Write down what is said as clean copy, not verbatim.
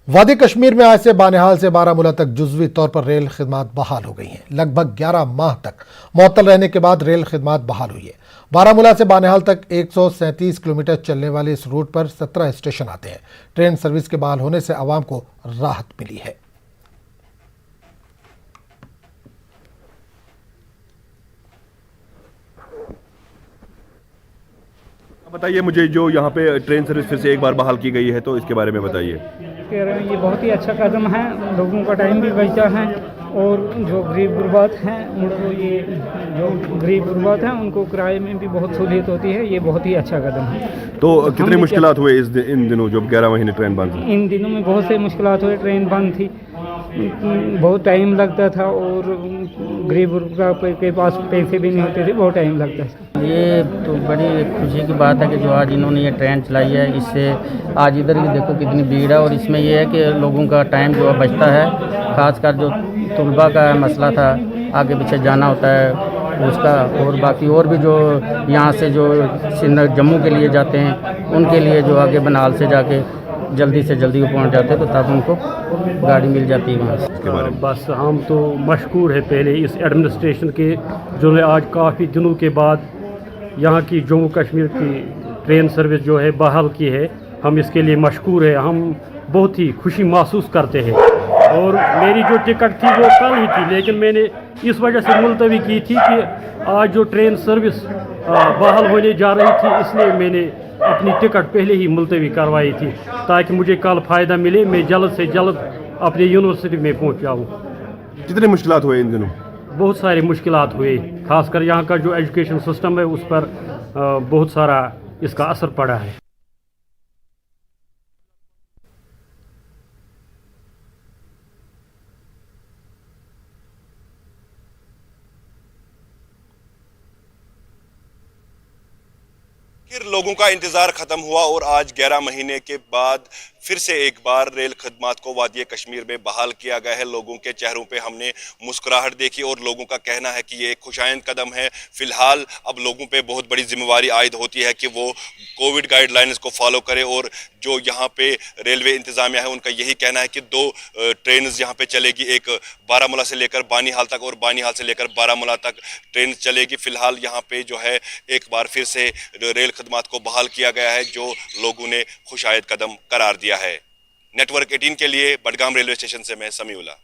वादी कश्मीर में आज से बानिहाल से बारामूला तक जुज़वी तौर पर रेल खिदमात बहाल हो गई हैं। लगभग 11 माह तक मुअत्तल रहने के बाद रेल खिदमात बहाल हुई है। बारामूला से बानिहाल तक 137 किलोमीटर चलने वाले इस रूट पर 17 स्टेशन आते हैं। ट्रेन सर्विस के बहाल होने से आवाम को राहत मिली है। बताइए मुझे, जो यहाँ पे ट्रेन सर्विस फिर से एक बार बहाल की गई है तो इसके बारे में बताइए। कह रहे हैं ये बहुत ही अच्छा कदम है, लोगों का टाइम भी बचता है और जो गरीब गुरबात हैं उनको उनको किराए में भी बहुत सहूलियत होती है। ये बहुत ही अच्छा कदम है। तो कितनी मुश्किलात हुए इन दिनों जब 11 महीने ट्रेन बंद थी? इन दिनों में बहुत से मुश्किलात हुए, ट्रेन बंद थी, बहुत टाइम लगता था और गरीब के पास पैसे भी नहीं होते थे, बहुत टाइम लगता था। ये तो बड़ी खुशी की बात है कि जो आज इन्होंने ये ट्रेन चलाई है, इससे आज इधर ही देखो कितनी भीड़ है। और इसमें ये है कि लोगों का टाइम जो है बचता है, खासकर जो तुलबा का मसला था, आगे पीछे जाना होता है उसका, और बाकी और भी जो यहाँ से जो जम्मू के लिए जाते हैं उनके लिए जो आगे बनाल से जाके जल्दी से जल्दी वो पहुँच जाते हैं, तो तब उनको गाड़ी मिल जाती है वहाँ से। बस हम तो मशकूर है पहले इस एडमिनिस्ट्रेशन के, जो ने आज काफ़ी दिनों के बाद यहाँ की जम्मू कश्मीर की ट्रेन सर्विस जो है बहाल की है। हम इसके लिए मशकूर है, हम बहुत ही खुशी महसूस करते हैं। और मेरी जो टिकट थी वो कल ही थी, लेकिन मैंने इस वजह से मुलतवी की थी कि आज जो ट्रेन सर्विस बहाल होने जा रही थी, इसलिए मैंने अपनी टिकट पहले ही मुलतवी करवाई थी ताकि मुझे कल फ़ायदा मिले, मैं जल्द से जल्द अपनी यूनिवर्सिटी में पहुंच जाऊँ। कितनी मुश्किलात हुए इन दिनों? बहुत सारी मुश्किलात हुई, खासकर यहाँ का जो एजुकेशन सिस्टम है उस पर बहुत सारा इसका असर पड़ा है। फिर लोगों का इंतजार खत्म हुआ और आज 11 महीने के बाद फिर से एक बार रेल खदमात को वादी कश्मीर में बहाल किया गया है। लोगों के चेहरों पे हमने मुस्कुराहट देखी और लोगों का कहना है कि ये एक खुशाइंद कदम है। फिलहाल अब लोगों पे बहुत बड़ी जिम्मेवारी आयद होती है कि वो कोविड गाइडलाइंस को फॉलो करें। और जो यहाँ पे रेलवे इंतजामिया है उनका यही कहना है कि 2 ट्रेन यहाँ पे चलेगी, एक बारामूला से लेकर बानिहाल तक और बानिहाल से लेकर बारामूला तक ट्रेन चलेगी। फिलहाल यहाँ पे जो है एक बार फिर से रेल खदमात को बहाल किया गया है, जो लोगों ने खुशाइंद कदम करार दिया है। नेटवर्क 18 के लिए बडगाम रेलवे स्टेशन से मैं समीउल्लाह।